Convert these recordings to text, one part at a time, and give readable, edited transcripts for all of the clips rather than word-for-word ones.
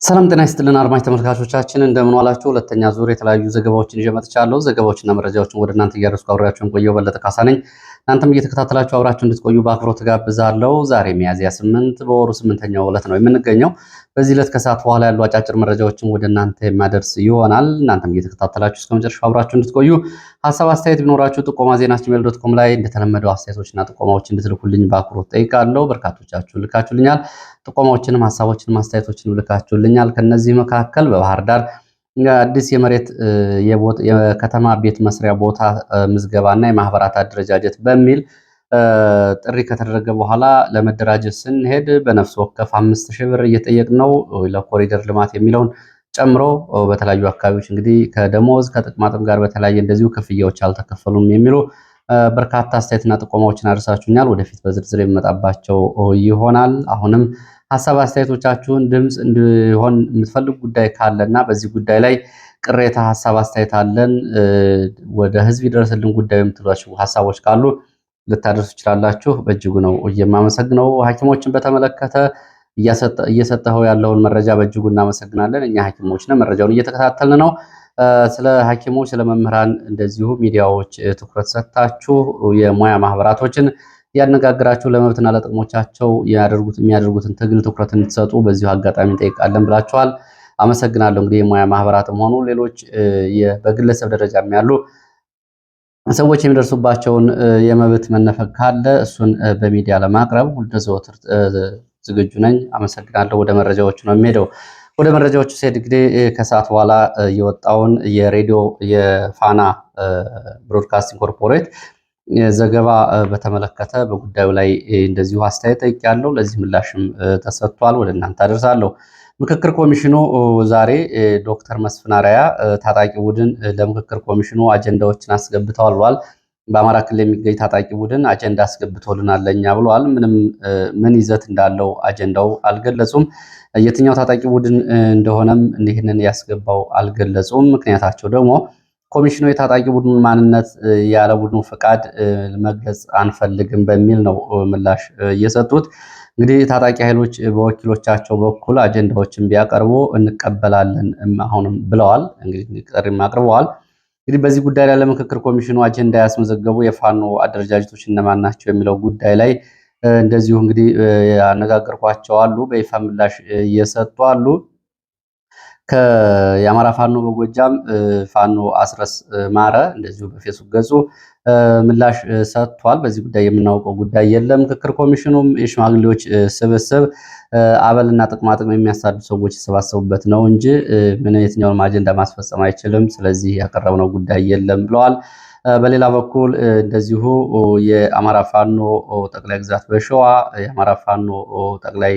ሰላም ጤና ይስጥልን አድማጭ ተመልካቾቻችን እንደምን ዋላችሁ። ሁለተኛ ዙር የተለያዩ ዘገባዎችን ይዤ መጥቻለሁ። ዘገባዎችና መረጃዎችን ወደ እናንተ እያደረስኩ አብሬያችሁን ቆየው በለጠ ካሳ ነኝ። እናንተም እየተከታተላችሁ አብራችሁ እንድትቆዩ በአክብሮት ጋብዛለሁ። ዛሬ ሚያዝያ 8 በወሩ 8ኛው ዕለት ነው የምንገኘው። በዚህ ዕለት ከሰዓት በኋላ ያሉ አጫጭር መረጃዎችን ወደ እናንተ የማደርስ ይሆናል። እናንተም እየተከታተላችሁ እስከ መጨረሻው አብራችሁ እንድትቆዩ፣ ሀሳብ አስተያየት ቢኖራችሁ ጥቆማ ዜና@gmail.com ላይ እንደተለመደው አስተያየቶችና ጥቆማዎች እንድትልኩልኝ በአክብሮት ጠይቃለሁ። በርካቶቻችሁ ልካችሁልኛል። ጥቆማዎችንም ሀሳቦችንም አስተያየቶችንም ልካችሁልኛል። ከነዚህ መካከል በባህር ዳር አዲስ የመሬት የከተማ ቤት መስሪያ ቦታ ምዝገባና የማህበራት አደረጃጀት በሚል ጥሪ ከተደረገ በኋላ ለመደራጀት ስንሄድ በነፍስ ወከፍ 5000 ብር እየጠየቅን ነው ለኮሪደር ልማት የሚለውን ጨምሮ በተለያዩ አካባቢዎች እንግዲህ ከደሞዝ ከጥቅማጥም ጋር በተለያየ እንደዚሁ ክፍያዎች አልተከፈሉም የሚሉ በርካታ አስተያየትና ጥቆማዎችን አድርሳችሁኛል። ወደፊት በዝርዝር የምመጣባቸው ይሆናል። አሁንም ሀሳብ አስተያየቶቻችሁን ድምፅ እንዲሆን የምትፈልጉ ጉዳይ ካለና በዚህ ጉዳይ ላይ ቅሬታ ሀሳብ አስተያየት አለን ወደ ህዝብ ይደርስልን ጉዳዩ የምትሏቸው ሀሳቦች ካሉ ልታደርሱ ይችላላችሁ። በእጅጉ ነው የማመሰግነው። ሐኪሞችን በተመለከተ እየሰጠኸው ያለውን መረጃ በእጅጉ እናመሰግናለን። እኛ ሐኪሞች ነን፣ መረጃውን እየተከታተልን ነው። ስለ ሐኪሞች ስለ መምህራን እንደዚሁ ሚዲያዎች ትኩረት ሰጥታችሁ የሙያ ማህበራቶችን ያነጋግራችሁ ለመብትና ለጥቅሞቻቸው የሚያደርጉትን ትግል ትኩረት እንድትሰጡ በዚሁ አጋጣሚ እንጠይቃለን ብላችኋል። አመሰግናለሁ። እንግዲህ የሙያ ማህበራትም ሆኑ ሌሎች በግለሰብ ደረጃ ያሉ ሰዎች የሚደርሱባቸውን የመብት መነፈግ ካለ እሱን በሚዲያ ለማቅረብ ሁልጊዜም ዝግጁ ነኝ። አመሰግናለሁ። ወደ መረጃዎቹ ነው የሚሄደው። ወደ መረጃዎቹ ሲሄድ እንግዲህ ከሰዓት በኋላ የወጣውን የሬዲዮ የፋና ብሮድካስቲንግ ኮርፖሬት ዘገባ በተመለከተ በጉዳዩ ላይ እንደዚሁ አስተያየት ጠይቄያለሁ። ለዚህ ምላሽም ተሰጥቷል። ወደ እናንተ አደርሳለሁ። ምክክር ኮሚሽኑ ዛሬ ዶክተር መስፍን አርአያ ታጣቂ ቡድን ለምክክር ኮሚሽኑ አጀንዳዎችን አስገብተዋል ብሏል። በአማራ ክልል የሚገኝ ታጣቂ ቡድን አጀንዳ አስገብቶልናል ለኛ ብሏል። ምን ይዘት እንዳለው አጀንዳው አልገለጹም። የትኛው ታጣቂ ቡድን እንደሆነም ይህንን ያስገባው አልገለጹም። ምክንያታቸው ደግሞ ኮሚሽኑ የታጣቂ ቡድኑን ማንነት ያለ ቡድኑ ፈቃድ መግለጽ አንፈልግም በሚል ነው ምላሽ እየሰጡት። እንግዲህ ታጣቂ ኃይሎች በወኪሎቻቸው በኩል አጀንዳዎችን ቢያቀርቡ እንቀበላለን አሁንም ብለዋል። እንግዲህ ጥሪም አቅርበዋል። እንግዲህ በዚህ ጉዳይ ላይ ለምክክር ኮሚሽኑ አጀንዳ ያስመዘገቡ የፋኖ አደረጃጀቶች እነማን ናቸው የሚለው ጉዳይ ላይ እንደዚሁ እንግዲህ ያነጋገርኳቸው አሉ። በይፋ ምላሽ እየሰጡ አሉ። የአማራ ፋኖ በጎጃም ፋኖ አስረስ ማረ እንደዚሁ በፌስቡክ ገጹ ምላሽ ሰጥቷል። በዚህ ጉዳይ የምናውቀው ጉዳይ የለም። ምክክር ኮሚሽኑም የሽማግሌዎች ስብስብ አበልና ጥቅማጥቅም የሚያሳዱ ሰዎች የተሰባሰቡበት ነው እንጂ የትኛውንም አጀንዳ ማስፈጸም አይችልም። ስለዚህ ያቀረብነው ጉዳይ የለም ብለዋል። በሌላ በኩል እንደዚሁ የአማራ ፋኖ ጠቅላይ ግዛት በሸዋ የአማራ ፋኖ ጠቅላይ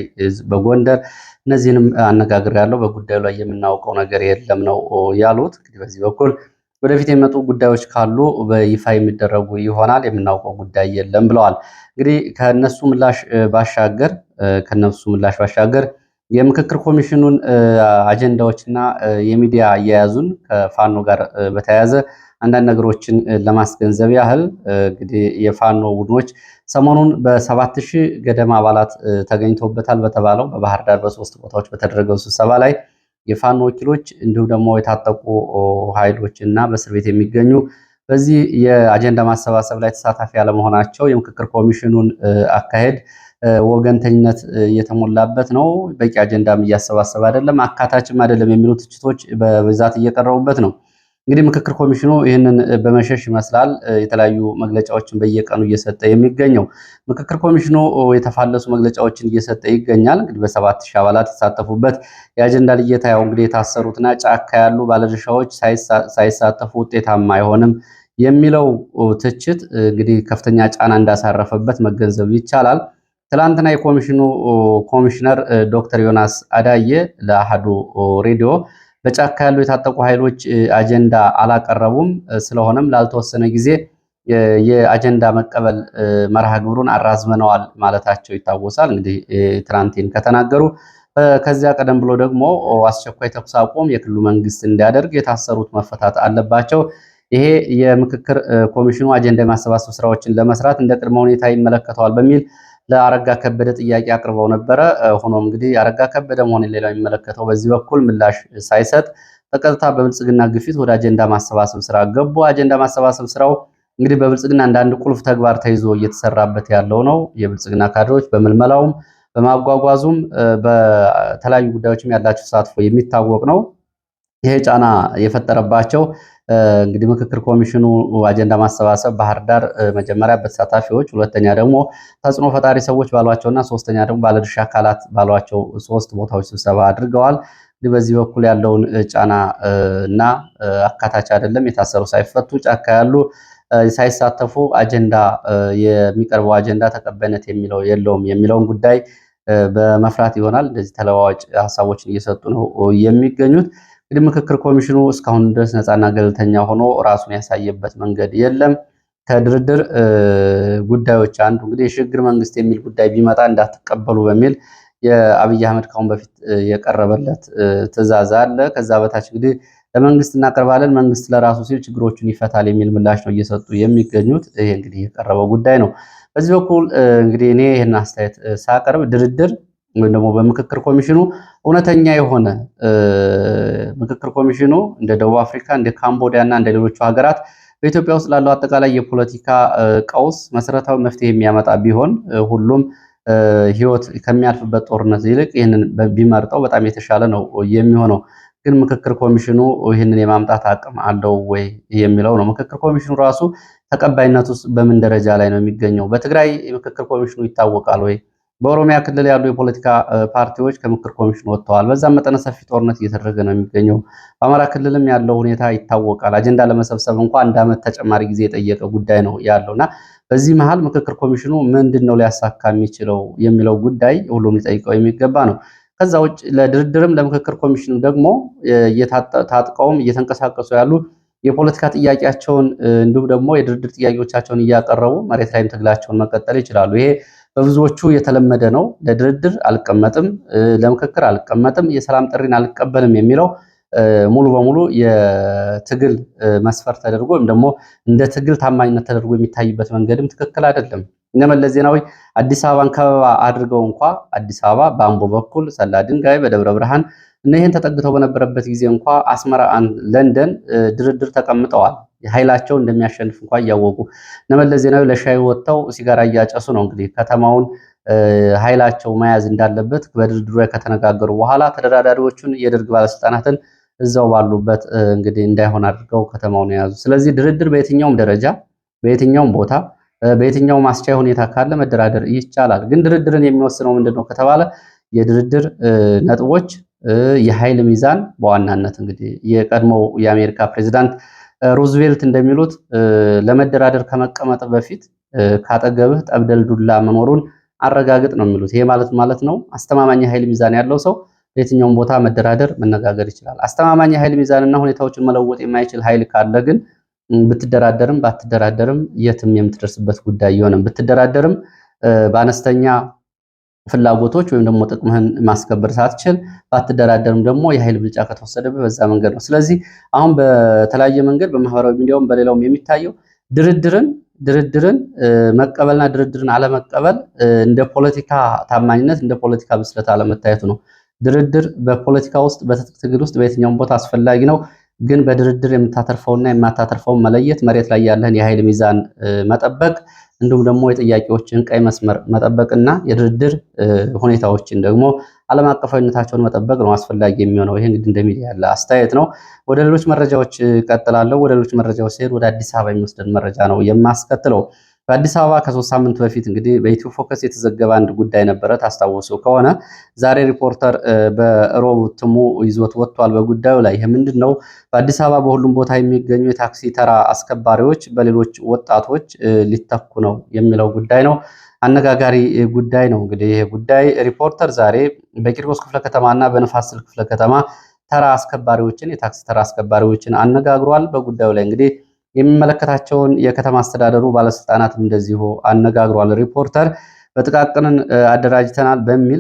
በጎንደር እነዚህንም አነጋግሬያለሁ። በጉዳዩ ላይ የምናውቀው ነገር የለም ነው ያሉት። እንግዲህ በዚህ በኩል ወደፊት የሚመጡ ጉዳዮች ካሉ በይፋ የሚደረጉ ይሆናል። የምናውቀው ጉዳይ የለም ብለዋል። እንግዲህ ከነሱ ምላሽ ባሻገር የምክክር ኮሚሽኑን አጀንዳዎችና የሚዲያ አያያዙን ከፋኖ ጋር በተያያዘ አንዳንድ ነገሮችን ለማስገንዘብ ያህል እንግዲህ የፋኖ ቡድኖች ሰሞኑን በ7000 ገደማ አባላት ተገኝቶበታል በተባለው በባህር ዳር በ3 ቦታዎች በተደረገው ስብሰባ ላይ የፋኖ ወኪሎች እንዲሁም ደግሞ የታጠቁ ኃይሎች እና በእስር ቤት የሚገኙ በዚህ የአጀንዳ ማሰባሰብ ላይ ተሳታፊ ያለመሆናቸው የምክክር ኮሚሽኑን አካሄድ ወገንተኝነት እየተሞላበት ነው፣ በቂ አጀንዳም እያሰባሰበ አይደለም፣ አካታችም አይደለም የሚሉ ትችቶች በብዛት እየቀረቡበት ነው። እንግዲህ ምክክር ኮሚሽኑ ይህንን በመሸሽ ይመስላል የተለያዩ መግለጫዎችን በየቀኑ እየሰጠ የሚገኘው። ምክክር ኮሚሽኑ የተፋለሱ መግለጫዎችን እየሰጠ ይገኛል። እንግዲህ በ7000 አባላት የተሳተፉበት የአጀንዳ ልየታ ያው እንግዲህ የታሰሩትና ጫካ ያሉ ባለድርሻዎች ሳይሳተፉ ውጤታማ አይሆንም የሚለው ትችት እንግዲህ ከፍተኛ ጫና እንዳሳረፈበት መገንዘብ ይቻላል። ትላንትና የኮሚሽኑ ኮሚሽነር ዶክተር ዮናስ አዳዬ ለአሃዱ ሬዲዮ በጫካ ያሉ የታጠቁ ኃይሎች አጀንዳ አላቀረቡም፣ ስለሆነም ላልተወሰነ ጊዜ የአጀንዳ መቀበል መርሃ ግብሩን አራዝመነዋል ማለታቸው ይታወሳል። እንግዲህ ትናንትን ከተናገሩ ከዚያ ቀደም ብሎ ደግሞ አስቸኳይ ተኩስ አቁም የክልሉ መንግስት እንዲያደርግ፣ የታሰሩት መፈታት አለባቸው፣ ይሄ የምክክር ኮሚሽኑ አጀንዳ የማሰባሰብ ስራዎችን ለመስራት እንደ ቅድመ ሁኔታ ይመለከተዋል በሚል ለአረጋ ከበደ ጥያቄ አቅርበው ነበረ። ሆኖም እንግዲህ አረጋ ከበደ መሆን ሌላው የሚመለከተው በዚህ በኩል ምላሽ ሳይሰጥ በቀጥታ በብልጽግና ግፊት ወደ አጀንዳ ማሰባሰብ ስራ ገቡ። አጀንዳ ማሰባሰብ ስራው እንግዲህ በብልጽግና አንዳንድ ቁልፍ ተግባር ተይዞ እየተሰራበት ያለው ነው። የብልጽግና ካድሬዎች በምልመላውም በማጓጓዙም በተለያዩ ጉዳዮችም ያላቸው ተሳትፎ የሚታወቅ ነው። ይሄ ጫና የፈጠረባቸው እንግዲህ ምክክር ኮሚሽኑ አጀንዳ ማሰባሰብ ባህር ዳር መጀመሪያ በተሳታፊዎች፣ ሁለተኛ ደግሞ ተጽዕኖ ፈጣሪ ሰዎች ባሏቸውና ሶስተኛ ደግሞ ባለድርሻ አካላት ባሏቸው 3 ቦታዎች ስብሰባ አድርገዋል። እንግዲህ በዚህ በኩል ያለውን ጫና እና አካታች አይደለም። የታሰሩ ሳይፈቱ ጫካ ያሉ ሳይሳተፉ አጀንዳ የሚቀርበው አጀንዳ ተቀባይነት የለውም የሚለውን ጉዳይ በመፍራት ይሆናል እንደዚህ ተለዋዋጭ ሀሳቦችን እየሰጡ ነው የሚገኙት። እንግዲህ ምክክር ኮሚሽኑ እስካሁን ድረስ ነፃና ገለልተኛ ሆኖ ራሱን ያሳየበት መንገድ የለም። ከድርድር ጉዳዮች አንዱ እንግዲህ የሽግግር መንግስት የሚል ጉዳይ ቢመጣ እንዳትቀበሉ በሚል የአብይ አህመድ ካሁን በፊት የቀረበለት ትዕዛዝ አለ። ከዛ በታች እንግዲህ ለመንግስት እናቀርባለን፣ መንግስት ለራሱ ሲል ችግሮቹን ይፈታል የሚል ምላሽ ነው እየሰጡ የሚገኙት። ይሄ እንግዲህ የቀረበው ጉዳይ ነው። በዚህ በኩል እንግዲህ እኔ ይህን አስተያየት ሳቀርብ ድርድር ወይም ደግሞ በምክክር ኮሚሽኑ እውነተኛ የሆነ ምክክር ኮሚሽኑ እንደ ደቡብ አፍሪካ፣ እንደ ካምቦዲያ እና እንደ ሌሎቹ ሀገራት በኢትዮጵያ ውስጥ ላለው አጠቃላይ የፖለቲካ ቀውስ መሰረታዊ መፍትሄ የሚያመጣ ቢሆን ሁሉም ህይወት ከሚያልፍበት ጦርነት ይልቅ ይህንን ቢመርጠው በጣም የተሻለ ነው የሚሆነው። ግን ምክክር ኮሚሽኑ ይህንን የማምጣት አቅም አለው ወይ የሚለው ነው። ምክክር ኮሚሽኑ ራሱ ተቀባይነቱ በምን ደረጃ ላይ ነው የሚገኘው? በትግራይ ምክክር ኮሚሽኑ ይታወቃል ወይ? በኦሮሚያ ክልል ያሉ የፖለቲካ ፓርቲዎች ከምክክር ኮሚሽኑ ወጥተዋል። በዛም መጠነ ሰፊ ጦርነት እየተደረገ ነው የሚገኘው። በአማራ ክልልም ያለው ሁኔታ ይታወቃል። አጀንዳ ለመሰብሰብ እንኳን 1 ዓመት ተጨማሪ ጊዜ የጠየቀ ጉዳይ ነው ያለውና በዚህ መሃል ምክክር ኮሚሽኑ ምንድን ነው ሊያሳካ የሚችለው የሚለው ጉዳይ ሁሉም ሊጠይቀው የሚገባ ነው። ከዛ ውጭ ለድርድርም ለምክክር ኮሚሽኑ ደግሞ ታጥቀውም እየተንቀሳቀሱ ያሉ የፖለቲካ ጥያቄያቸውን እንዲሁም ደግሞ የድርድር ጥያቄዎቻቸውን እያቀረቡ መሬት ላይም ትግላቸውን መቀጠል ይችላሉ። ይሄ በብዙዎቹ የተለመደ ነው። ለድርድር አልቀመጥም፣ ለምክክር አልቀመጥም፣ የሰላም ጥሪን አልቀበልም የሚለው ሙሉ በሙሉ የትግል መስፈርት ተደርጎ ወይም ደግሞ እንደ ትግል ታማኝነት ተደርጎ የሚታይበት መንገድም ትክክል አይደለም። እነ መለስ ዜናዊ አዲስ አበባን ከበባ አድርገው እንኳ አዲስ አበባ በአምቦ በኩል ሰላ ድንጋይ፣ በደብረ ብርሃን እነዚህን ተጠግተው በነበረበት ጊዜ እንኳ አስመራ፣ ለንደን ድርድር ተቀምጠዋል። ኃይላቸው እንደሚያሸንፍ እንኳ እያወቁ እነ መለስ ዜናዊ ለሻይ ወጥተው ሲጋራ እያጨሱ ነው እንግዲህ ከተማውን ኃይላቸው መያዝ እንዳለበት በድርድሩ ላይ ከተነጋገሩ በኋላ ተደራዳሪዎቹን የደርግ ባለስልጣናትን እዛው ባሉበት እንግዲህ እንዳይሆን አድርገው ከተማውን የያዙ። ስለዚህ ድርድር በየትኛውም ደረጃ በየትኛውም ቦታ በየትኛውም አስቻይ ሁኔታ ካለ መደራደር ይቻላል። ግን ድርድርን የሚወስነው ምንድነው ከተባለ የድርድር ነጥቦች፣ የኃይል ሚዛን በዋናነት እንግዲህ የቀድሞው የአሜሪካ ፕሬዚዳንት ሩዝቬልት እንደሚሉት ለመደራደር ከመቀመጥ በፊት ካጠገብህ ጠብደል ዱላ መኖሩን አረጋግጥ ነው የሚሉት። ይሄ ማለት ነው አስተማማኝ ኃይል ሚዛን ያለው ሰው በየትኛውም ቦታ መደራደር መነጋገር ይችላል። አስተማማኝ ኃይል ሚዛንና ሁኔታዎችን መለወጥ የማይችል ኃይል ካለ ግን ብትደራደርም ባትደራደርም የትም የምትደርስበት ጉዳይ ይሆንም። ብትደራደርም በአነስተኛ ፍላጎቶች ወይም ደግሞ ጥቅምህን ማስከበር ሳትችል ባትደራደርም ደግሞ የኃይል ብልጫ ከተወሰደብህ በዛ መንገድ ነው። ስለዚህ አሁን በተለያየ መንገድ በማህበራዊ ሚዲያውም በሌላውም የሚታየው ድርድርን መቀበልና ድርድርን አለመቀበል እንደ ፖለቲካ ታማኝነት እንደ ፖለቲካ ብስለት አለመታየቱ ነው። ድርድር በፖለቲካ ውስጥ በትጥቅ ትግል ውስጥ በየትኛውም ቦታ አስፈላጊ ነው። ግን በድርድር የምታተርፈውና የማታተርፈውን መለየት፣ መሬት ላይ ያለህን የኃይል ሚዛን መጠበቅ፣ እንዲሁም ደግሞ የጥያቄዎችን ቀይ መስመር መጠበቅና የድርድር ሁኔታዎችን ደግሞ ዓለም አቀፋዊነታቸውን መጠበቅ ነው አስፈላጊ የሚሆነው። ይሄ እንግዲህ እንደ ሚዲያ ያለ አስተያየት ነው። ወደ ሌሎች መረጃዎች እቀጥላለሁ። ወደ ሌሎች መረጃዎች ሲሄድ ወደ አዲስ አበባ የሚወስደን መረጃ ነው የማስከትለው። በአዲስ አበባ ከ3 ሳምንት በፊት እንግዲህ በኢትዮ ፎከስ የተዘገበ አንድ ጉዳይ ነበረ። ታስታውሱ ከሆነ ዛሬ ሪፖርተር በሮብ እትሙ ይዞት ወጥቷል በጉዳዩ ላይ። ይህ ምንድን ነው? በአዲስ አበባ በሁሉም ቦታ የሚገኙ የታክሲ ተራ አስከባሪዎች በሌሎች ወጣቶች ሊተኩ ነው የሚለው ጉዳይ ነው። አነጋጋሪ ጉዳይ ነው። እንግዲህ ይህ ጉዳይ ሪፖርተር ዛሬ በቂርቆስ ክፍለ ከተማና በንፋስ ስልክ ክፍለ ከተማ ተራ አስከባሪዎችን የታክሲ ተራ አስከባሪዎችን አነጋግሯል። በጉዳዩ ላይ እንግዲህ የሚመለከታቸውን የከተማ አስተዳደሩ ባለስልጣናትም እንደዚሁ አነጋግሯል። ሪፖርተር በጥቃቅንን አደራጅተናል በሚል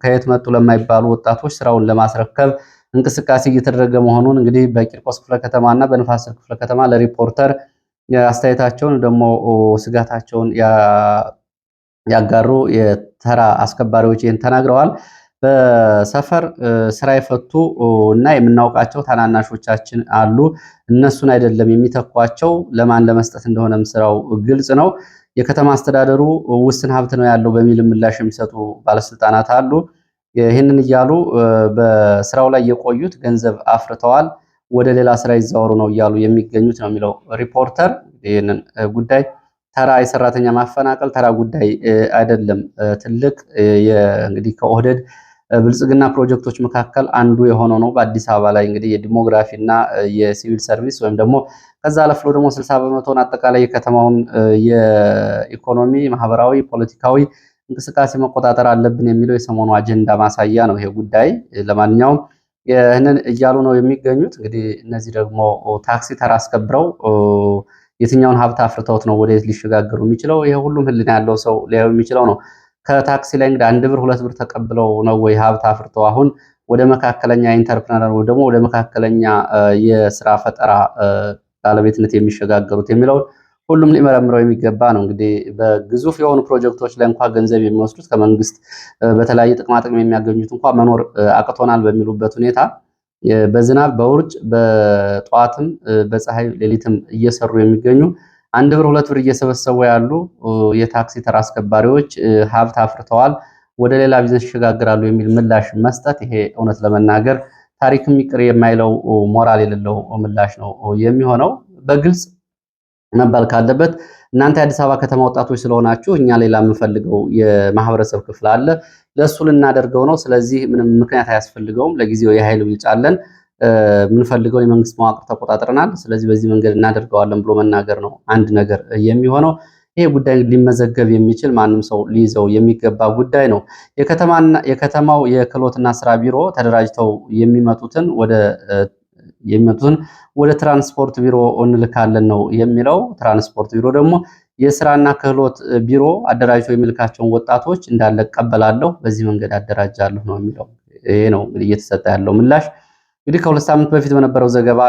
ከየት መጡ ለማይባሉ ወጣቶች ስራውን ለማስረከብ እንቅስቃሴ እየተደረገ መሆኑን እንግዲህ በቂርቆስ ክፍለ ከተማና በንፋስ ስልክ ክፍለ ከተማ ለሪፖርተር አስተያየታቸውን ደግሞ ስጋታቸውን ያጋሩ የተራ አስከባሪዎች ይህን ተናግረዋል። በሰፈር ስራ የፈቱ እና የምናውቃቸው ታናናሾቻችን አሉ። እነሱን አይደለም የሚተኳቸው፣ ለማን ለመስጠት እንደሆነም ስራው ግልጽ ነው። የከተማ አስተዳደሩ ውስን ሀብት ነው ያለው በሚል ምላሽ የሚሰጡ ባለስልጣናት አሉ። ይህንን እያሉ በስራው ላይ የቆዩት ገንዘብ አፍርተዋል፣ ወደ ሌላ ስራ ይዛወሩ ነው እያሉ የሚገኙት ነው የሚለው ሪፖርተር። ይህንን ጉዳይ ተራ የሰራተኛ ማፈናቀል ተራ ጉዳይ አይደለም። ትልቅ እንግዲህ ከኦህደድ ብልጽግና ፕሮጀክቶች መካከል አንዱ የሆነው ነው። በአዲስ አበባ ላይ እንግዲህ የዲሞግራፊ እና የሲቪል ሰርቪስ ወይም ደግሞ ከዛ አለፍ ብሎ ደግሞ 60 በመቶውን አጠቃላይ የከተማውን የኢኮኖሚ፣ ማህበራዊ፣ ፖለቲካዊ እንቅስቃሴ መቆጣጠር አለብን የሚለው የሰሞኑ አጀንዳ ማሳያ ነው ይሄ ጉዳይ። ለማንኛውም ይህንን እያሉ ነው የሚገኙት። እንግዲህ እነዚህ ደግሞ ታክሲ ተራ አስከብረው የትኛውን ሀብት አፍርተውት ነው ወደየት ሊሸጋገሩ የሚችለው? ይሄ ሁሉም ህሊና ያለው ሰው ሊያዩ የሚችለው ነው። ከታክሲ ላይ እንግዲህ 1 ብር 2 ብር ተቀብለው ነው ወይ ሀብት አፍርተው አሁን ወደ መካከለኛ ኢንተርፕረነር ወይ ደግሞ ወደ መካከለኛ የስራ ፈጠራ ባለቤትነት የሚሸጋገሩት የሚለውን ሁሉም ሊመረምረው የሚገባ ነው። እንግዲህ በግዙፍ የሆኑ ፕሮጀክቶች ላይ እንኳን ገንዘብ የሚወስዱት ከመንግስት በተለያየ ጥቅማጥቅም የሚያገኙት እንኳን መኖር አቅቶናል በሚሉበት ሁኔታ በዝናብ በውርጭ በጠዋትም በፀሐይ ሌሊትም እየሰሩ የሚገኙ 1 ብር 2 ብር እየሰበሰቡ ያሉ የታክሲ ተራ አስከባሪዎች ሀብት አፍርተዋል፣ ወደ ሌላ ቢዝነስ ይሸጋግራሉ የሚል ምላሽ መስጠት ይሄ እውነት ለመናገር ታሪክም ይቅር የማይለው ሞራል የሌለው ምላሽ ነው የሚሆነው። በግልጽ መባል ካለበት እናንተ የአዲስ አበባ ከተማ ወጣቶች ስለሆናችሁ እኛ ሌላ የምንፈልገው የማህበረሰብ ክፍል አለ፣ ለእሱ ልናደርገው ነው። ስለዚህ ምንም ምክንያት አያስፈልገውም። ለጊዜው የኃይል ብልጫ አለን፣ የምንፈልገውን የመንግስት መዋቅር ተቆጣጥረናል፣ ስለዚህ በዚህ መንገድ እናደርገዋለን ብሎ መናገር ነው አንድ ነገር የሚሆነው። ይሄ ጉዳይ ሊመዘገብ የሚችል ማንም ሰው ሊይዘው የሚገባ ጉዳይ ነው። የከተማው የክህሎትና ስራ ቢሮ ተደራጅተው የሚመጡትን ወደ ትራንስፖርት ቢሮ እንልካለን ነው የሚለው። ትራንስፖርት ቢሮ ደግሞ የስራና ክህሎት ቢሮ አደራጅቶ የሚልካቸውን ወጣቶች እንዳለ እቀበላለሁ፣ በዚህ መንገድ አደራጃለሁ ነው የሚለው። ይሄ ነው እንግዲህ እየተሰጠ ያለው ምላሽ። እንግዲህ ከ2 ሳምንት በፊት በነበረው ዘገባ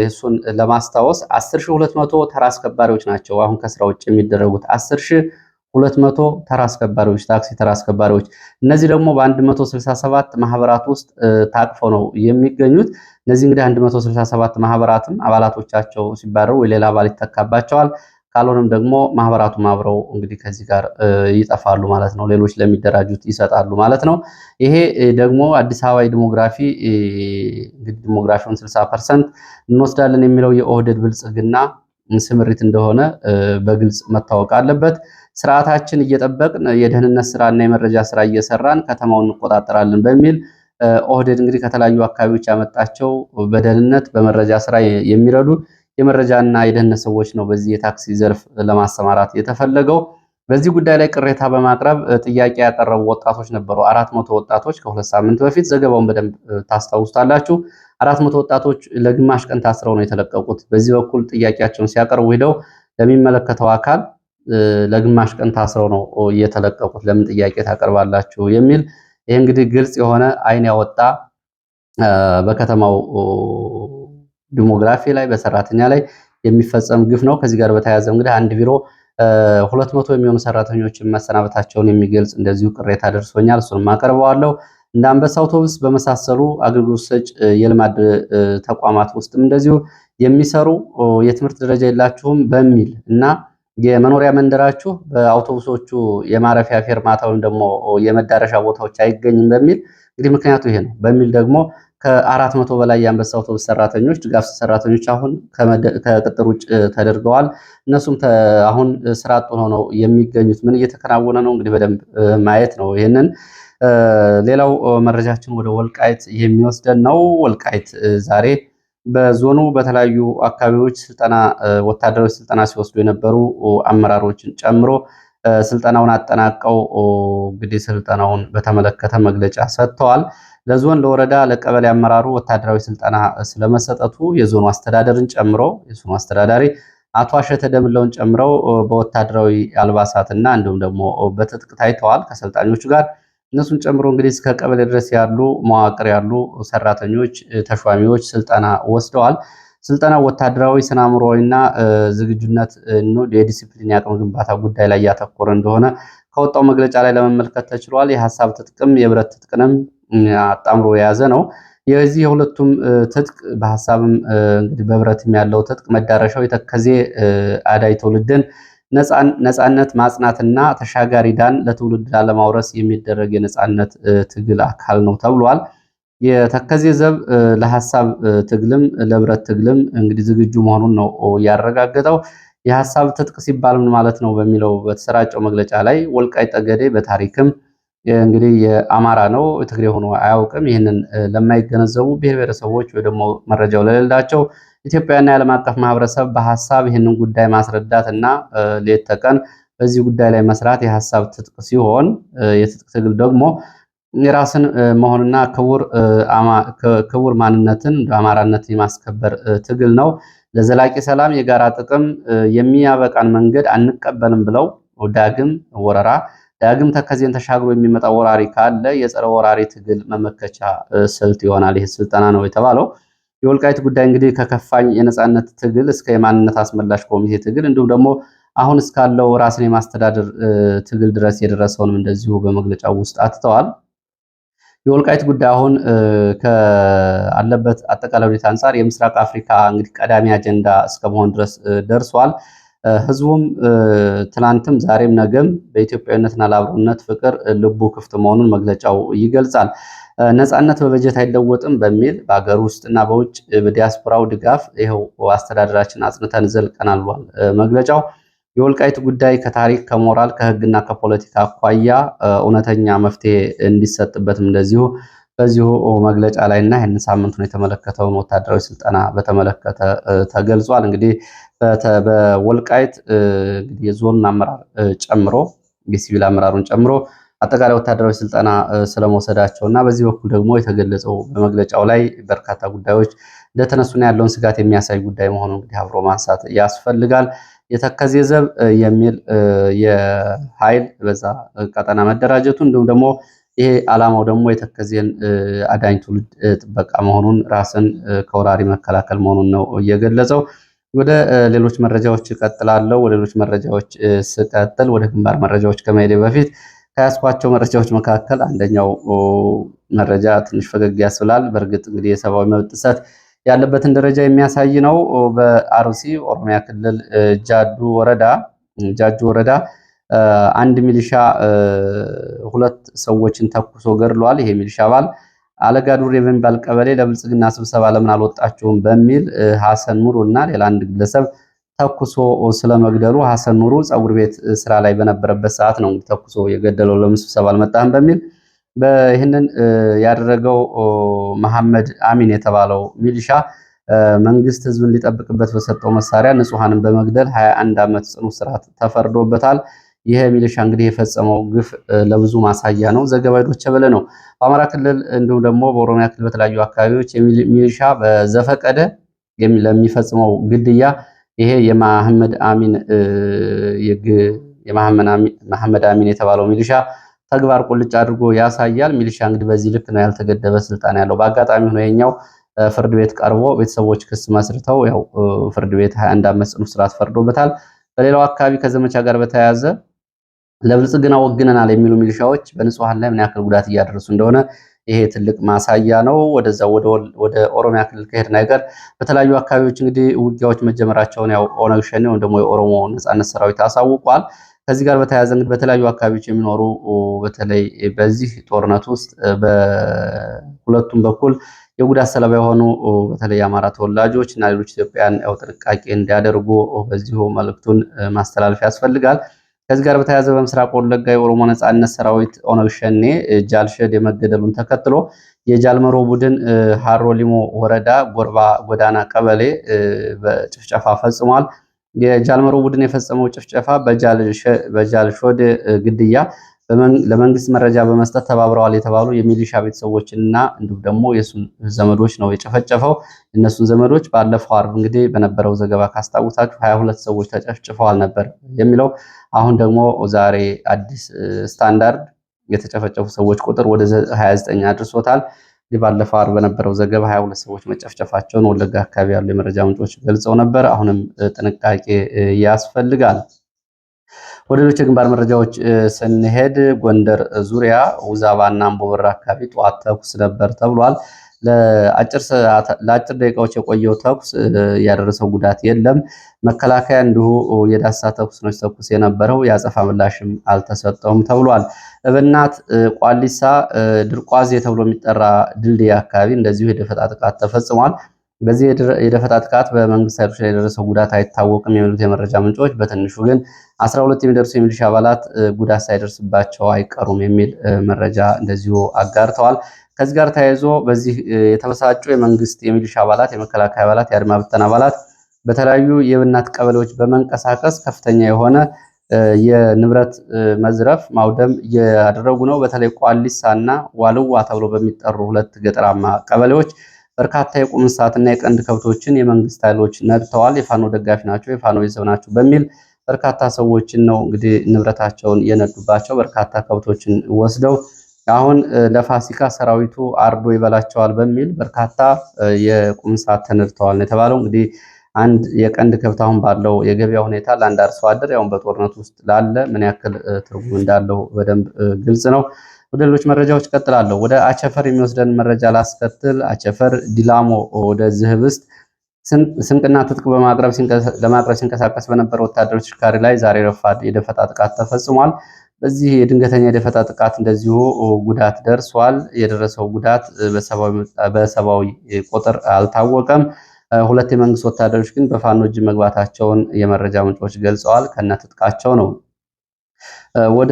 እሱን ለማስታወስ 10200 ተራ አስከባሪዎች ናቸው አሁን ከስራ ውጭ የሚደረጉት 10200 ተራ አስከባሪዎች፣ ታክሲ ተራ አስከባሪዎች። እነዚህ ደግሞ በ167 ማህበራት ውስጥ ታቅፈው ነው የሚገኙት። እነዚህ እንግዲህ 167 ማህበራትም አባላቶቻቸው ሲባረሩ ወይ ሌላ አባል ይተካባቸዋል፣ ካልሆነም ደግሞ ማህበራቱም አብረው እንግዲህ ከዚህ ጋር ይጠፋሉ ማለት ነው። ሌሎች ለሚደራጁት ይሰጣሉ ማለት ነው። ይሄ ደግሞ አዲስ አበባ ዲሞግራፊ እንግዲህ ዲሞግራፊውን 60% እንወስዳለን የሚለው የኦህደድ ብልጽግና ስምሪት እንደሆነ በግልጽ መታወቅ አለበት። ስርዓታችን እየጠበቅን የደህንነት ስራና የመረጃ ስራ እየሰራን ከተማውን እንቆጣጠራለን በሚል ኦህደድ እንግዲህ ከተለያዩ አካባቢዎች ያመጣቸው በደህንነት በመረጃ ስራ የሚረዱ የመረጃና የደህንነት ሰዎች ነው በዚህ የታክሲ ዘርፍ ለማሰማራት የተፈለገው። በዚህ ጉዳይ ላይ ቅሬታ በማቅረብ ጥያቄ ያቀረቡ ወጣቶች ነበሩ። 400 ወጣቶች ከ2 ሳምንት በፊት ዘገባውን በደንብ ታስታውሱታላችሁ። 400 ወጣቶች ለግማሽ ቀን ታስረው ነው የተለቀቁት። በዚህ በኩል ጥያቄያቸውን ሲያቀርቡ ሄደው ለሚመለከተው አካል ለግማሽ ቀን ታስረው ነው የተለቀቁት። ለምን ጥያቄ ታቀርባላችሁ የሚል ይህ እንግዲህ ግልጽ የሆነ አይን ያወጣ በከተማው ዲሞግራፊ ላይ በሰራተኛ ላይ የሚፈጸም ግፍ ነው። ከዚህ ጋር በተያያዘ እንግዲህ አንድ ቢሮ 200 የሚሆኑ ሰራተኞችን መሰናበታቸውን የሚገልጽ እንደዚሁ ቅሬታ ደርሶኛል። እሱንም አቀርበዋለሁ። እንደ አንበሳ አውቶቡስ በመሳሰሉ አገልግሎት ሰጭ የልማት ተቋማት ውስጥም እንደዚሁ የሚሰሩ የትምህርት ደረጃ የላችሁም በሚል እና የመኖሪያ መንደራችሁ በአውቶቡሶቹ የማረፊያ ፌርማታ ወይም ደግሞ የመዳረሻ ቦታዎች አይገኝም በሚል እንግዲህ ምክንያቱ ይሄ ነው በሚል ደግሞ ከ400 በላይ የአንበሳ አውቶቡስ ሰራተኞች ድጋፍ ሰራተኞች አሁን ከቅጥር ውጭ ተደርገዋል። እነሱም አሁን ስራ አጥ ሆነው የሚገኙት ምን እየተከናወነ ነው እንግዲህ በደንብ ማየት ነው ይሄንን። ሌላው መረጃችን ወደ ወልቃይት የሚወስደን ነው። ወልቃይት ዛሬ በዞኑ በተለያዩ አካባቢዎች ወታደራዊ ስልጠና ሲወስዱ የነበሩ አመራሮችን ጨምሮ ስልጠናውን አጠናቀው እንግዲህ ስልጠናውን በተመለከተ መግለጫ ሰጥተዋል። ለዞን፣ ለወረዳ፣ ለቀበሌ አመራሩ ወታደራዊ ስልጠና ስለመሰጠቱ የዞኑ አስተዳደርን ጨምሮ የዞኑ አስተዳዳሪ አቶ አሸተ ደምለውን ጨምረው በወታደራዊ አልባሳትና እንዲሁም ደግሞ በትጥቅ ታይተዋል ከሰልጣኞቹ ጋር። እነሱን ጨምሮ እንግዲህ እስከ ቀበሌ ድረስ ያሉ መዋቅር ያሉ ሰራተኞች፣ ተሿሚዎች ስልጠና ወስደዋል። ስልጠናው ወታደራዊ ስነ አእምሮዊና ዝግጁነት የዲሲፕሊን የአቅም ግንባታ ጉዳይ ላይ ያተኮረ እንደሆነ ከወጣው መግለጫ ላይ ለመመልከት ተችሏል። የሀሳብ ትጥቅም የብረት ትጥቅንም አጣምሮ የያዘ ነው። የዚህ የሁለቱም ትጥቅ በሀሳብም እንግዲህ በብረትም ያለው ትጥቅ መዳረሻው የተከዜ አዳይ ትውልድን ነጻነት ማጽናትና ተሻጋሪ ዳን ለትውልድ ላለማውረስ የሚደረግ የነጻነት ትግል አካል ነው ተብሏል። የተከዜ ዘብ ለሀሳብ ትግልም ለብረት ትግልም እንግዲህ ዝግጁ መሆኑን ነው ያረጋገጠው። የሀሳብ ትጥቅ ሲባል ምን ማለት ነው በሚለው በተሰራጨው መግለጫ ላይ ወልቃይት ጠገዴ በታሪክም እንግዲህ የአማራ ነው፣ ትግሬ ሆኖ አያውቅም። ይህንን ለማይገነዘቡ ብሔር ብሔረሰቦች ወይ ደግሞ መረጃው ለሌላቸው ኢትዮጵያና የዓለም አቀፍ ማህበረሰብ በሀሳብ ይህንን ጉዳይ ማስረዳት እና ሌት ተቀን በዚህ ጉዳይ ላይ መስራት የሀሳብ ትጥቅ ሲሆን የትጥቅ ትግል ደግሞ የራስን መሆንና ክቡር ማንነትን በአማራነት የማስከበር ትግል ነው። ለዘላቂ ሰላም የጋራ ጥቅም የሚያበቃን መንገድ አንቀበልም ብለው ዳግም ተከዜን ተሻግሮ የሚመጣ ወራሪ ካለ የጸረ ወራሪ ትግል መመከቻ ስልት ይሆናል። ይህ ስልጠና ነው የተባለው። የወልቃይት ጉዳይ እንግዲህ ከከፋኝ የነጻነት ትግል እስከ የማንነት አስመላሽ ኮሚቴ ትግል እንዲሁም ደግሞ አሁን እስካለው ራስን የማስተዳደር ትግል ድረስ የደረሰውንም እንደዚሁ በመግለጫው ውስጥ አትተዋል። የወልቃይት ጉዳይ አሁን ከአለበት አጠቃላይ ሁኔታ አንጻር የምስራቅ አፍሪካ እንግዲህ ቀዳሚ አጀንዳ እስከመሆን ድረስ ደርሷል። ህዝቡም ትናንትም ዛሬም ነገም በኢትዮጵያዊነትና ለአብሮነት ፍቅር ልቡ ክፍት መሆኑን መግለጫው ይገልጻል። ነጻነት በበጀት አይለወጥም በሚል በሀገር ውስጥና በውጭ በዲያስፖራው ድጋፍ ይኸው አስተዳደራችን አጽንተን ዘልቀናል ብሏል መግለጫው። የወልቃይት ጉዳይ ከታሪክ ከሞራል ከህግና ከፖለቲካ አኳያ እውነተኛ መፍትሄ እንዲሰጥበትም እንደዚሁ በዚሁ መግለጫ ላይ እና ይህን ሳምንቱን የተመለከተውን ወታደራዊ ስልጠና በተመለከተ ተገልጿል። እንግዲህ በወልቃይት የዞን አመራር ጨምሮ የሲቪል አመራሩን ጨምሮ አጠቃላይ ወታደራዊ ስልጠና ስለመውሰዳቸው እና በዚህ በኩል ደግሞ የተገለጸው በመግለጫው ላይ በርካታ ጉዳዮች እንደተነሱና ያለውን ስጋት የሚያሳይ ጉዳይ መሆኑን እንግዲህ አብሮ ማንሳት ያስፈልጋል። የተከዜ ዘብ የሚል የኃይል በዛ ቀጠና መደራጀቱ እንዲሁም ደግሞ ይሄ ዓላማው ደግሞ የተከዜን አዳኝ ትውልድ ጥበቃ መሆኑን ራስን ከወራሪ መከላከል መሆኑን ነው እየገለጸው። ወደ ሌሎች መረጃዎች እቀጥላለሁ። ወደ ሌሎች መረጃዎች ስቀጥል ወደ ግንባር መረጃዎች ከመሄዴ በፊት ከያዝኳቸው መረጃዎች መካከል አንደኛው መረጃ ትንሽ ፈገግ ያስብላል። በእርግጥ እንግዲህ የሰብአዊ መብት ጥሰት ያለበትን ደረጃ የሚያሳይ ነው። በአርሲ ኦሮሚያ ክልል ጃጁ ወረዳ አንድ ሚሊሻ ሁለት ሰዎችን ተኩሶ ገድሏል። ይሄ ሚሊሻ አባል አለጋዱሬ በሚባል ቀበሌ ለብልጽግና ስብሰባ ለምን አልወጣችሁም በሚል ሐሰን ኑሩ እና ሌላ አንድ ግለሰብ ተኩሶ ስለመግደሉ ሐሰን ኑሩ ፀጉር ቤት ስራ ላይ በነበረበት ሰዓት ነው ተኩሶ የገደለው ለምን ስብሰባ አልመጣህም በሚል ይህንን ያደረገው መሐመድ አሚን የተባለው ሚሊሻ መንግስት ህዝብን ሊጠብቅበት በሰጠው መሳሪያ ንጹሃንን በመግደል 21 ዓመት ጽኑ እስራት ተፈርዶበታል። ይሄ ሚሊሻ እንግዲህ የፈጸመው ግፍ ለብዙ ማሳያ ነው። ዘገባው ዶቼ ቬለ ነው። በአማራ ክልል እንዲሁም ደግሞ በኦሮሚያ ክልል በተለያዩ አካባቢዎች ሚሊሻ በዘፈቀደ ለሚፈጽመው ግድያ ይሄ የመሐመድ አሚን የተባለው ሚሊሻ ተግባር ቁልጭ አድርጎ ያሳያል። ሚሊሻ እንግዲህ በዚህ ልክ ነው ያልተገደበ ስልጣን ያለው። በአጋጣሚ ሆኖ የኛው ፍርድ ቤት ቀርቦ ቤተሰቦች ክስ መስርተው ያው ፍርድ ቤት 21 ዓመት ጽኑ እስራት ፈርዶበታል። በሌላው አካባቢ ከዘመቻ ጋር በተያያዘ ለብልጽግና ወግነናል የሚሉ ሚሊሻዎች በንጹሃን ላይ ምን ያክል ጉዳት እያደረሱ እንደሆነ ይሄ ትልቅ ማሳያ ነው። ወደ ኦሮሚያ ክልል ከሄድን አይቀር በተለያዩ አካባቢዎች እንግዲህ ውጊያዎች መጀመራቸውን ያው ኦነግ ሸኔ ወይም ደግሞ የኦሮሞ ነጻነት ሰራዊት አሳውቋል። ከዚህ ጋር በተያያዘ እንግዲህ በተለያዩ አካባቢዎች የሚኖሩ በተለይ በዚህ ጦርነት ውስጥ በሁለቱም በኩል የጉዳት ሰለባ የሆኑ በተለይ የአማራ ተወላጆች እና ሌሎች ኢትዮጵያውያን ያው ጥንቃቄ እንዲያደርጉ በዚሁ መልእክቱን ማስተላለፍ ያስፈልጋል። ከዚህ ጋር በተያያዘ በምስራቅ ወለጋ የኦሮሞ ነጻነት ሰራዊት ኦነግ ሸኔ ጃልሸድ የመገደሉን ተከትሎ የጃልመሮ ቡድን ሃሮ ሊሞ ወረዳ ጎርባ ጎዳና ቀበሌ በጭፍጨፋ ፈጽሟል። የጃልመሮ ቡድን የፈጸመው ጭፍጨፋ በጃልሾድ ግድያ ለመንግስት መረጃ በመስጠት ተባብረዋል የተባሉ የሚሊሻ ቤተሰቦችንና እንዲሁም ደግሞ የሱን ዘመዶች ነው የጨፈጨፈው። እነሱን ዘመዶች ባለፈው አርብ እንግዲህ በነበረው ዘገባ ካስታውሳችሁ 22 ሰዎች ተጨፍጭፈዋል ነበር የሚለው። አሁን ደግሞ ዛሬ አዲስ ስታንዳርድ የተጨፈጨፉ ሰዎች ቁጥር ወደ 29 አድርሶታል። ባለፈው አርብ በነበረው ዘገባ 22 ሰዎች መጨፍጨፋቸውን ወለጋ አካባቢ ያሉ የመረጃ ምንጮች ገልጸው ነበር። አሁንም ጥንቃቄ ያስፈልጋል። ወደ ሌሎች የግንባር መረጃዎች ስንሄድ ጎንደር ዙሪያ ውዛባና አምቦበር አካባቢ ጠዋት ተኩስ ነበር ተብሏል። ለአጭር ደቂቃዎች የቆየው ተኩስ ያደረሰው ጉዳት የለም። መከላከያ እንዲሁ የዳሳ ተኩስ ነው ሲተኩስ የነበረው፣ የአጸፋ ምላሽም አልተሰጠውም ተብሏል። እብናት ቋሊሳ ድርቋዜ ተብሎ የሚጠራ ድልድይ አካባቢ እንደዚሁ የደፈጣ ጥቃት ተፈጽሟል። በዚህ የደፈጣ ጥቃት በመንግስት ኃይሎች ላይ የደረሰው ጉዳት አይታወቅም የሚሉት የመረጃ ምንጮች፣ በትንሹ ግን 12 የሚደርሱ የሚሊሻ አባላት ጉዳት ሳይደርስባቸው አይቀሩም የሚል መረጃ እንደዚሁ አጋርተዋል። ከዚህ ጋር ተያይዞ በዚህ የተበሳጩ የመንግስት የሚሊሻ አባላት፣ የመከላከያ አባላት፣ የአድማ ብተና አባላት በተለያዩ የእብናት ቀበሌዎች በመንቀሳቀስ ከፍተኛ የሆነ የንብረት መዝረፍ ማውደም እያደረጉ ነው። በተለይ ቋሊሳና ዋልዋ ተብሎ በሚጠሩ ሁለት ገጠራማ ቀበሌዎች በርካታ የቁም እንስሳትና የቀንድ ከብቶችን የመንግስት ኃይሎች ነድተዋል። የፋኖ ደጋፊ ናቸው፣ የፋኖ ቤተሰብ ናቸው በሚል በርካታ ሰዎችን ነው እንግዲህ ንብረታቸውን የነዱባቸው። በርካታ ከብቶችን ወስደው አሁን ለፋሲካ ሰራዊቱ አርዶ ይበላቸዋል በሚል በርካታ የቁም እንስሳት ተነድተዋል ነው የተባለው። እንግዲህ አንድ የቀንድ ከብት አሁን ባለው የገበያ ሁኔታ ለአንድ አርሶ አደር ያው በጦርነት ውስጥ ላለ ምን ያክል ትርጉም እንዳለው በደንብ ግልጽ ነው። ወደ ሌሎች መረጃዎች ቀጥላለሁ። ወደ አቸፈር የሚወስደን መረጃ ላስከትል። አቸፈር ዲላሞ ወደ ዝህብስት ስንቅና ትጥቅ ለማቅረብ ሲንቀሳቀስ በነበረ ወታደሮች ተሽከርካሪ ላይ ዛሬ ረፋድ የደፈጣ ጥቃት ተፈጽሟል። በዚህ የድንገተኛ የደፈጣ ጥቃት እንደዚሁ ጉዳት ደርሷል። የደረሰው ጉዳት በሰብአዊ ቁጥር አልታወቀም። ሁለት የመንግስት ወታደሮች ግን በፋኖ እጅ መግባታቸውን የመረጃ ምንጮች ገልጸዋል። ከነትጥቃቸው ነው። ወደ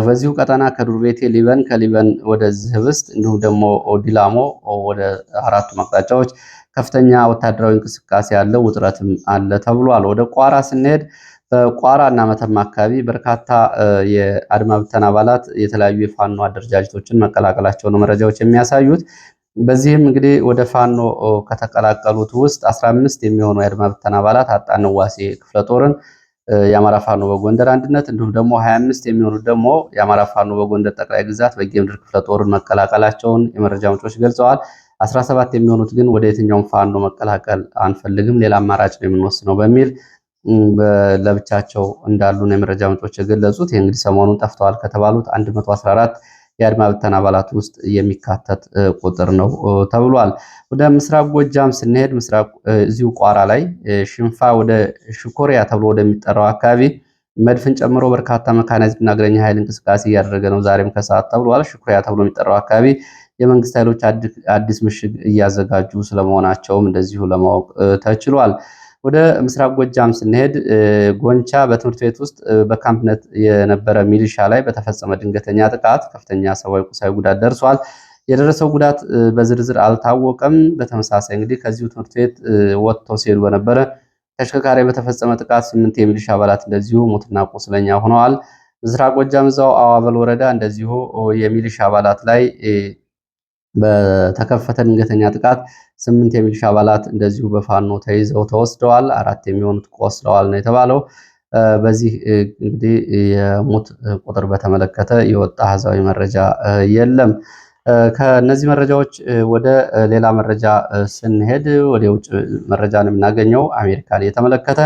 በዚሁ ቀጠና ከዱር ቤቴ ሊበን፣ ከሊበን ወደ ዝህብስት እንዲሁም ደግሞ ዲላሞ ወደ አራቱ አቅጣጫዎች ከፍተኛ ወታደራዊ እንቅስቃሴ አለ፣ ውጥረትም አለ ተብሏል። ወደ ቋራ ስንሄድ በቋራ እና መተማ አካባቢ በርካታ የአድማ ብተና አባላት የተለያዩ የፋኖ አደረጃጀቶችን መቀላቀላቸው ነው መረጃዎች የሚያሳዩት። በዚህም እንግዲህ ወደ ፋኖ ከተቀላቀሉት ውስጥ 15 የሚሆኑ የአድማ ብተና አባላት አጣንዋሴ ክፍለ ጦርን፣ የአማራ ፋኖ በጎንደር አንድነት እንዲሁም ደግሞ 25 የሚሆኑት ደግሞ የአማራ ፋኖ በጎንደር ጠቅላይ ግዛት በጌምድር ክፍለ ጦርን መቀላቀላቸውን የመረጃ ምንጮች ገልጸዋል። 17 የሚሆኑት ግን ወደ የትኛውም ፋኖ መቀላቀል አንፈልግም፣ ሌላ አማራጭ ነው የምንወስነው በሚል ለብቻቸው እንዳሉ ነው የመረጃ ምንጮች የገለጹት። ይህ እንግዲህ ሰሞኑን ጠፍተዋል ከተባሉት 114 የአድማ ብተና አባላት ውስጥ የሚካተት ቁጥር ነው ተብሏል። ወደ ምስራቅ ጎጃም ስንሄድ ምስራቅ እዚሁ ቋራ ላይ ሽንፋ ወደ ሽኮሪያ ተብሎ ወደሚጠራው አካባቢ መድፍን ጨምሮ በርካታ መካናይዝድና እግረኛ ኃይል እንቅስቃሴ እያደረገ ነው ዛሬም ከሰዓት ተብሏል። ሽኮሪያ ተብሎ የሚጠራው አካባቢ የመንግስት ኃይሎች አዲስ ምሽግ እያዘጋጁ ስለመሆናቸውም እንደዚሁ ለማወቅ ተችሏል። ወደ ምስራቅ ጎጃም ስንሄድ ጎንቻ በትምህርት ቤት ውስጥ በካምፕነት የነበረ ሚሊሻ ላይ በተፈጸመ ድንገተኛ ጥቃት ከፍተኛ ሰብአዊ፣ ቁሳዊ ጉዳት ደርሷል። የደረሰው ጉዳት በዝርዝር አልታወቀም። በተመሳሳይ እንግዲህ ከዚሁ ትምህርት ቤት ወጥተው ሲሄዱ በነበረ ተሽከርካሪ በተፈጸመ ጥቃት 8 የሚሊሻ አባላት እንደዚሁ ሞትና ቁስለኛ ሆነዋል። ምስራቅ ጎጃም እዛው አዋበል ወረዳ እንደዚሁ የሚሊሻ አባላት ላይ በተከፈተ ድንገተኛ ጥቃት 8 የሚሊሻ አባላት እንደዚሁ በፋኖ ተይዘው ተወስደዋል። 4 የሚሆኑት ቆስለዋል ነው የተባለው። በዚህ እንግዲህ የሞት ቁጥር በተመለከተ የወጣ አሃዛዊ መረጃ የለም። ከነዚህ መረጃዎች ወደ ሌላ መረጃ ስንሄድ ወደ ውጭ መረጃ ነው የምናገኘው። አሜሪካን የተመለከተ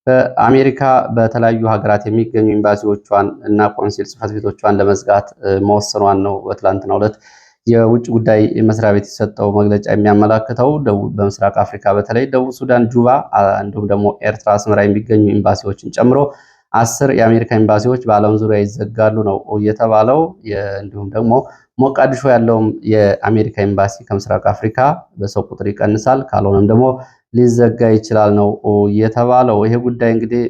በአሜሪካ በተለያዩ ሀገራት የሚገኙ ኤምባሲዎቿን እና ቆንሲል ጽሕፈት ቤቶቿን ለመዝጋት መወሰኗን ነው በትላንትናው ዕለት የውጭ ጉዳይ መስሪያ ቤት የሰጠው መግለጫ የሚያመላክተው። በምስራቅ አፍሪካ በተለይ ደቡብ ሱዳን ጁባ፣ እንዲሁም ደግሞ ኤርትራ አስመራ የሚገኙ ኤምባሲዎችን ጨምሮ 10 የአሜሪካ ኤምባሲዎች በዓለም ዙሪያ ይዘጋሉ ነው የተባለው። እንዲሁም ደግሞ ሞቃዲሾ ያለውም የአሜሪካ ኤምባሲ ከምስራቅ አፍሪካ በሰው ቁጥር ይቀንሳል፣ ካልሆነም ደግሞ ሊዘጋ ይችላል ነው የተባለው። ይሄ ጉዳይ እንግዲህ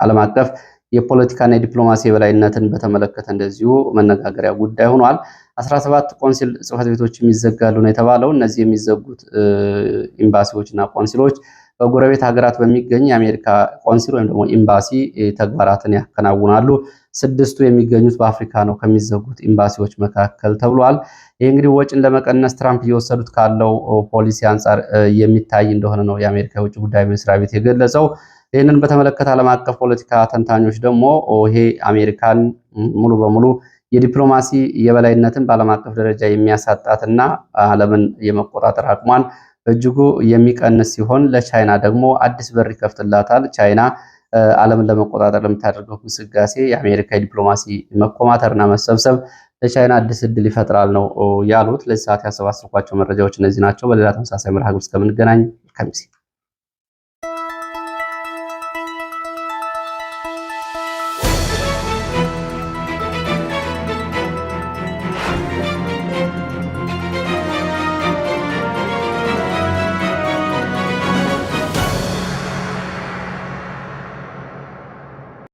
ዓለም አቀፍ የፖለቲካና የዲፕሎማሲ የበላይነትን በተመለከተ እንደዚሁ መነጋገሪያ ጉዳይ ሆኗል። 17 ቆንሲል ጽሕፈት ቤቶች ይዘጋሉ ነው የተባለው። እነዚህ የሚዘጉት ኤምባሲዎችና ቆንሲሎች በጎረቤት ሀገራት በሚገኝ የአሜሪካ ቆንሲል ወይም ደግሞ ኤምባሲ ተግባራትን ያከናውናሉ። 6ቱ የሚገኙት በአፍሪካ ነው ከሚዘጉት ኤምባሲዎች መካከል ተብሏል። ይህ እንግዲህ ወጪን ለመቀነስ ትራምፕ እየወሰዱት ካለው ፖሊሲ አንጻር የሚታይ እንደሆነ ነው የአሜሪካ የውጭ ጉዳይ መስሪያ ቤት የገለጸው። ይህንን በተመለከተ ዓለም አቀፍ ፖለቲካ ተንታኞች ደግሞ ይሄ አሜሪካን ሙሉ በሙሉ የዲፕሎማሲ የበላይነትን በዓለም አቀፍ ደረጃ የሚያሳጣትና ዓለምን የመቆጣጠር አቅሟን በእጅጉ የሚቀንስ ሲሆን ለቻይና ደግሞ አዲስ በር ይከፍትላታል። ቻይና ዓለምን ለመቆጣጠር ለምታደርገው ግስጋሴ የአሜሪካ የዲፕሎማሲ መኮማተርና መሰብሰብ ለቻይና አዲስ እድል ይፈጥራል ነው ያሉት። ለዚህ ሰዓት ያሰባሰብኳቸው መረጃዎች እነዚህ ናቸው። በሌላ ተመሳሳይ መርሃ ግብር እስከምንገናኝ መልካም ጊዜ